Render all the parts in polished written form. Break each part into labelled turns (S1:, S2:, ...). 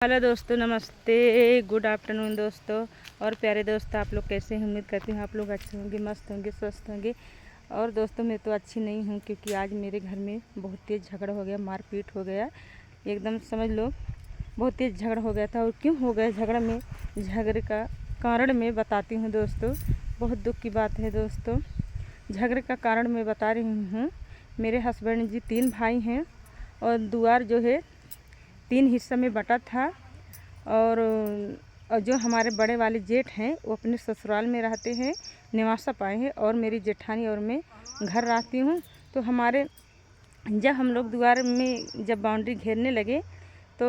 S1: Hello दोस्तों, नमस्ते, good afternoon दोस्तों और प्यारे दोस्त, आप लोग कैसे हैं? उम्मीद करती हूँ आप लोग अच्छे होंगे, मस्त होंगे, स्वस्थ होंगे। और दोस्तों मैं तो अच्छी नहीं हूँ क्योंकि आज मेरे घर में बहुत तेज़ झगड़ा हो गया, मारपीट हो गया, एकदम समझ लो बहुत तेज़ झगड़ा हो गया था। और क्यों हो गया झगड़ा में, झगड़े का कारण मैं बताती हूँ दोस्तों। बहुत दुख की बात है दोस्तों। झगड़े का कारण मैं बता रही हूँ। मेरे हस्बैंड जी 3 भाई हैं और दुआर जो है 3 हिस्सा में बटा था। और जो हमारे बड़े वाले जेठ हैं वो अपने ससुराल में रहते हैं, निवासा पाए हैं, और मेरी जेठानी और मैं घर रहती हूँ। तो हमारे जब हम लोग द्वार में जब बाउंड्री घेरने लगे तो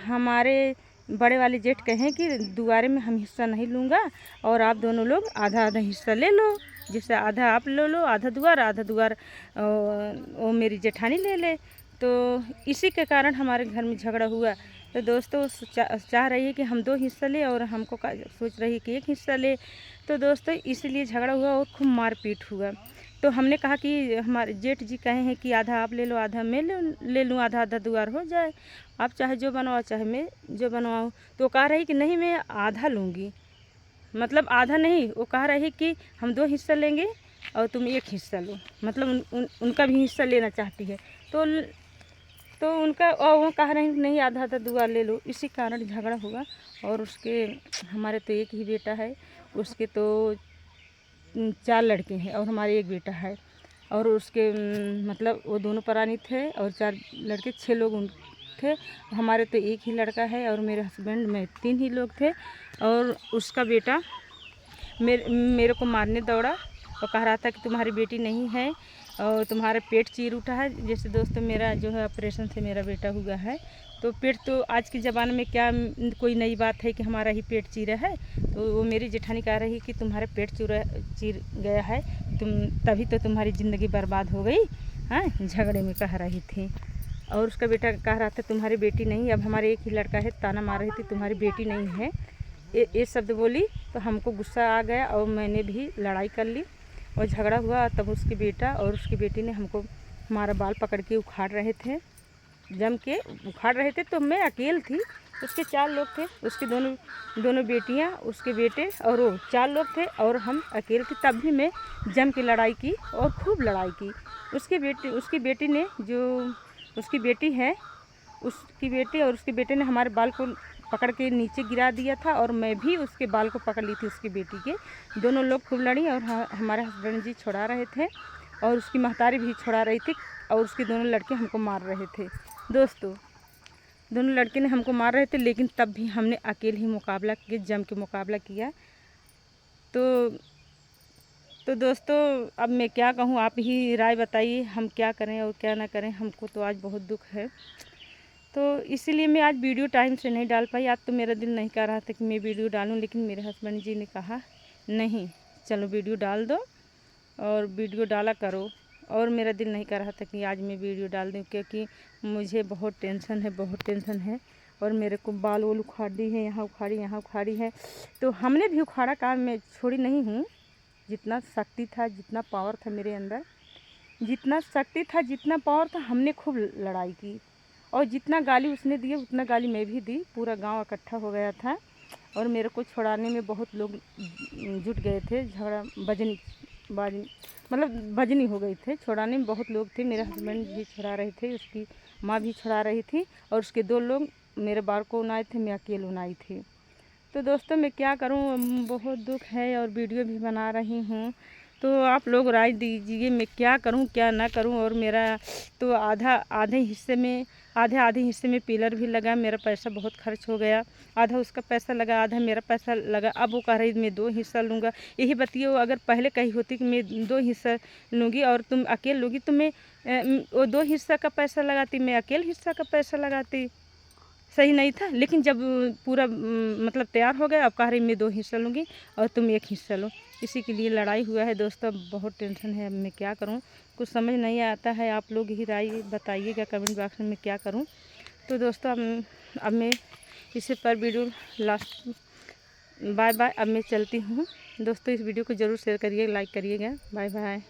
S1: हमारे बड़े वाले जेठ कहें कि दुआरे में हम हिस्सा नहीं लूँगा और आप दोनों लोग आधा आधा हिस्सा ले लो, जैसे आधा आप ले लो, आधा दुआर वो मेरी जेठानी ले ले। तो इसी के कारण हमारे घर में झगड़ा हुआ। तो दोस्तों चाह रही है कि हम 2 हिस्सा ले और हमको सोच रही है कि 1 हिस्सा ले। तो दोस्तों इसलिए झगड़ा हुआ और खूब मारपीट हुआ। तो हमने कहा कि हमारे जेठ जी कहे हैं कि आधा आप ले लो, आधा मैं ले लूँ, आधा आधा दुआर हो जाए, आप चाहे जो बनवाओ चाहे मैं जो बनवाऊँ। तो कह रही कि नहीं मैं आधा लूँगी, मतलब आधा नहीं, वो कह रही कि हम 2 हिस्सा लेंगे और तुम 1 हिस्सा लो, मतलब उनका भी हिस्सा लेना चाहती है। तो उनका और वो कह रहे हैं कि नहीं आधा आधा दुआ ले लो। इसी कारण झगड़ा हुआ। और उसके हमारे तो 1 ही बेटा है, उसके तो 4 लड़के हैं और हमारे 1 बेटा है। और उसके मतलब वो दोनों परानी थे और 4 लड़के, 6 लोग उन थे। हमारे तो 1 ही लड़का है और मेरे हस्बैंड में 3 ही लोग थे। और उसका बेटा मेरे को मारने दौड़ा और कह रहा था कि तुम्हारी बेटी नहीं है और तुम्हारा पेट चीर उठा है। जैसे दोस्तों मेरा जो है ऑपरेशन से मेरा बेटा हुआ है, तो पेट तो आज के ज़माने में क्या कोई नई बात है कि हमारा ही पेट चीरा है। तो वो मेरी जेठानी कह रही कि तुम्हारा पेट चीर गया है, तभी तो तुम्हारी ज़िंदगी बर्बाद हो गई। हाँ, झगड़े में कह रही थी। और उसका बेटा कह रहा था तुम्हारी बेटी नहीं, अब हमारे 1 ही लड़का है, ताना मार रही थी तुम्हारी बेटी नहीं है। ये शब्द बोली तो हमको गुस्सा आ गया और मैंने भी लड़ाई कर ली और झगड़ा हुआ। तब उसके बेटा और उसकी बेटी ने हमको, हमारा बाल पकड़ के उखाड़ रहे थे, जम के उखाड़ रहे थे। तो मैं अकेले थी, उसके 4 लोग थे, उसकी दोनों बेटियां, उसके बेटे और वो 4 लोग थे और हम अकेले थे। तब भी मैं जम के लड़ाई की और खूब लड़ाई की। उसकी बेटी ने, जो उसकी बेटी है, उसकी बेटी और उसके बेटे ने हमारे बाल को पकड़ के नीचे गिरा दिया था और मैं भी उसके बाल को पकड़ ली थी उसकी बेटी के। दोनों लोग खूब लड़ी और हमारे हस्बैंड जी छुड़ा रहे थे और उसकी महतारी भी छुड़ा रही थी और उसके दोनों लड़के हमको मार रहे थे। दोस्तों दोनों लड़के ने हमको मार रहे थे, लेकिन तब भी हमने अकेले ही मुकाबला किया, जम के मुकाबला किया। तो दोस्तों अब मैं क्या कहूँ, आप ही राय बताइए, हम क्या करें और क्या ना करें। हमको तो आज बहुत दुख है, तो इसीलिए मैं आज वीडियो टाइम से नहीं डाल पाई। आज तो मेरा दिल नहीं कर रहा था कि मैं वीडियो डालूं, लेकिन मेरे हस्बैंड जी ने कहा नहीं चलो वीडियो डाल दो और वीडियो डाला करो। और मेरा दिल नहीं कर रहा था कि आज मैं वीडियो डाल दूं, क्योंकि मुझे बहुत टेंशन है। और मेरे को बाल वोल उखाड़ी है, यहाँ उखाड़ी, यहाँ उखाड़ी है। तो हमने भी उखाड़ा, काम मैं छोड़ी नहीं हूँ। जितना शक्ति था, जितना पावर था मेरे अंदर, जितना शक्ति था, जितना पावर था, हमने खूब लड़ाई की। और जितना गाली उसने दिए उतना गाली मैं भी दी। पूरा गांव इकट्ठा हो गया था और मेरे को छुड़ाने में बहुत लोग जुट गए थे। झगड़ा बजनी हो गई थे, छुड़ाने में बहुत लोग थे। मेरे हस्बैंड भी छुड़ा रहे थे, उसकी माँ भी छुड़ा रही थी और उसके 2 लोग मेरे बाल को उनाए थे, मैं अकेले उनाई थी। तो दोस्तों मैं क्या करूं, बहुत दुख है और वीडियो भी बना रही हूं। तो आप लोग राय दीजिए मैं क्या करूं क्या ना करूं। और मेरा तो आधे हिस्से में पिलर भी लगा, मेरा पैसा बहुत खर्च हो गया। आधा उसका पैसा लगा, आधा मेरा पैसा लगा। अब वो कह रही मैं 2 हिस्सा लूँगा। यही बताइए, अगर पहले कही होती कि मैं 2 हिस्सा लूँगी और तुम अकेले लूँगी, तो मैं वो 2 हिस्सा का पैसा लगाती, मैं अकेले हिस्सा का पैसा लगाती, सही नहीं था। लेकिन जब पूरा मतलब तैयार हो गया, अब कह रही मैं 2 हिस्सा लूँगी और तुम 1 हिस्सा लो। इसी के लिए लड़ाई हुआ है दोस्तों। अब बहुत टेंशन है, अब मैं क्या करूँ, कुछ समझ नहीं आता है। आप लोग ही राय बताइएगा कमेंट बॉक्स में मैं क्या करूँ। तो दोस्तों अब मैं इसी पर वीडियो लास्ट, बाय बाय। अब मैं चलती हूँ दोस्तों। इस वीडियो को ज़रूर शेयर करिए, लाइक करिएगा। Bye bye.